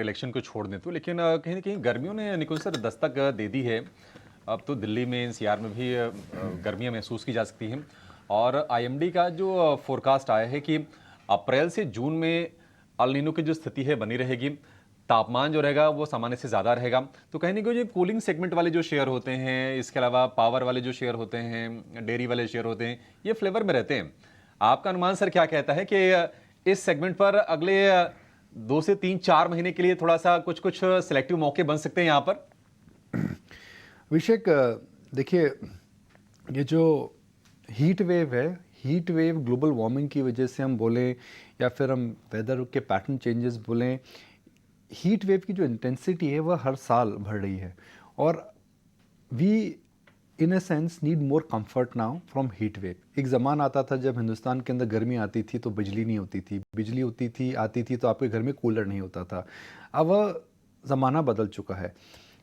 Election को छोड़ दें तो, लेकिन कहीं न कहीं गर्मियों ने निकुंज सर दस्तक दे दी है। अब तो दिल्ली में एनसीआर में भी गर्मियाँ महसूस की जा सकती हैं और आईएमडी का जो फोरकास्ट आया है कि अप्रैल से जून में अल नीनो की जो स्थिति है बनी रहेगी, तापमान जो रहेगा वो सामान्य से ज़्यादा रहेगा। तो कहीं न कहीं जो कूलिंग सेगमेंट वाले जो शेयर होते हैं, इसके अलावा पावर वाले जो शेयर होते हैं, डेयरी वाले शेयर होते हैं, ये फ्लेवर में रहते हैं। आपका अनुमान सर क्या कहता है कि इस सेगमेंट पर अगले 2 से 3-4 महीने के लिए थोड़ा-सा कुछ-कुछ सिलेक्टिव मौके बन सकते हैं यहाँ पर? अभिषेक, देखिए, ये जो हीट वेव है, हीट वेव ग्लोबल वार्मिंग की वजह से हम बोलें या फिर हम वेदर के पैटर्न चेंजेस बोलें, हीट वेव की जो इंटेंसिटी है वह हर साल बढ़ रही है और we in a sense need more comfort now from heat wave. एक ज़माना आता था जब हिंदुस्तान के अंदर गर्मी आती थी तो बिजली नहीं होती थी, बिजली होती थी आती थी तो आपके घर में कूलर नहीं होता था। अब वह ज़माना बदल चुका है।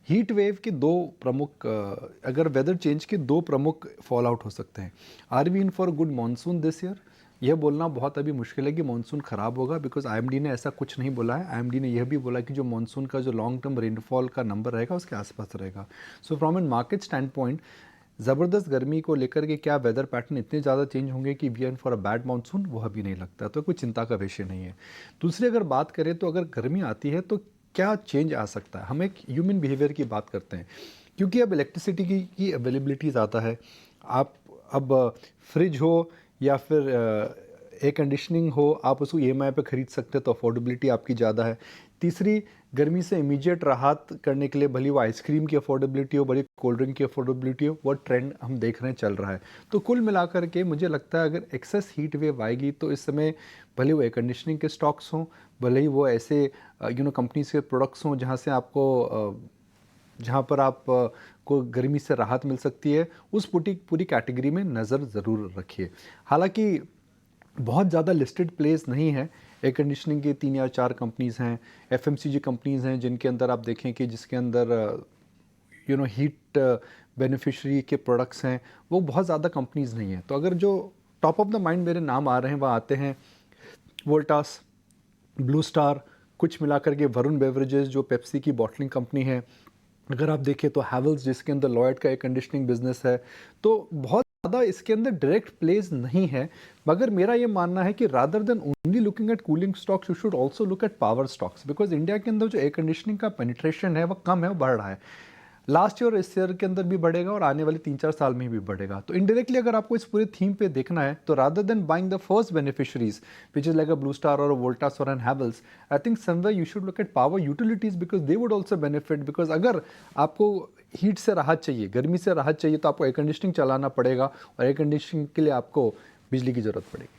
हीट वेव के दो प्रमुख अगर वेदर चेंज के दो प्रमुख फॉल आउट हो सकते हैं। Are we in for good monsoon this year? यह बोलना बहुत अभी मुश्किल है कि मानसून ख़राब होगा, बिकॉज आईएमडी ने ऐसा कुछ नहीं बोला है। आईएमडी ने यह भी बोला कि जो मानसून का जो लॉन्ग टर्म रेनफॉल का नंबर रहेगा उसके आसपास रहेगा। So from an market stand point, ज़बरदस्त गर्मी को लेकर के क्या वेदर पैटर्न इतने ज़्यादा चेंज होंगे कि we are for a bad monsoon, वो अभी नहीं लगता। तो कोई चिंता का विषय नहीं है। दूसरी अगर बात करें तो अगर गर्मी आती है तो क्या चेंज आ सकता है, हम एक ह्यूमन बिहेवियर की बात करते हैं। क्योंकि अब इलेक्ट्रिसिटी की अवेलेबिलिटी ज़्यादा है। आप अब फ्रिज हो या फिर एयर कंडीशनिंग हो, आप उसको ईएमआई पे ख़रीद सकते हैं तो अफोर्डेबिलिटी आपकी ज़्यादा है। तीसरी, गर्मी से इमीडिएट राहत करने के लिए भले वो आइसक्रीम की अफोर्डेबिलिटी हो, बड़ी कोल्ड ड्रिंक की अफोर्डेबिलिटी हो, वो ट्रेंड हम देख रहे हैं चल रहा है। तो कुल मिलाकर के मुझे लगता है अगर एक्सेस हीट वेव आएगी तो इस समय भले वो एयर कंडीशनिंग के स्टॉक्स हों, भले ही वो ऐसे कंपनीज के प्रोडक्ट्स हों जहाँ पर आप को गर्मी से राहत मिल सकती है, उस पूरी कैटेगरी में नज़र ज़रूर रखिए। हालांकि बहुत ज़्यादा लिस्टेड प्लेस नहीं है। एयर कंडीशनिंग की 3 या 4 कंपनीज़ हैं, एफएमसीजी कंपनीज़ हैं जिनके अंदर आप देखें कि जिसके अंदर हीट बेनिफिशरी के प्रोडक्ट्स हैं, वो बहुत ज़्यादा कंपनीज़ नहीं हैं। तो अगर जो टॉप ऑफ द माइंड मेरे नाम आ रहे हैं वह आते हैं वोल्टास, ब्लू स्टार, कुछ मिलाकर के वरुण बेवरेजेस जो पेप्सी की बॉटलिंग कंपनी है। अगर आप देखें तो हैवेल्स जिसके अंदर लॉयड का एयर कंडीशनिंग बिजनेस है। तो बहुत ज़्यादा इसके अंदर डायरेक्ट प्लेस नहीं है, मगर मेरा ये मानना है कि rather than only looking at cooling stocks, you should also look at power stocks, because India के अंदर जो एयर कंडीशनिंग का पेनिट्रेशन है वो कम है, वो बढ़ रहा है। लास्ट ईयर और इस ईयर के अंदर भी बढ़ेगा और आने वाले 3-4 साल में भी बढ़ेगा। तो इनडायरेक्टली अगर आपको इस पूरे थीम पे देखना है तो rather than buying the first beneficiaries which is like a Blue Star और वोल्टास और an Havells, I think somewhere you should look at power utilities because they would also benefit. Because अगर आपको हीट से राहत चाहिए, गर्मी से राहत चाहिए, तो आपको एयर कंडीशनिंग चलाना पड़ेगा और एयर कंडीशनिंग के लिए आपको बिजली की ज़रूरत पड़ेगी।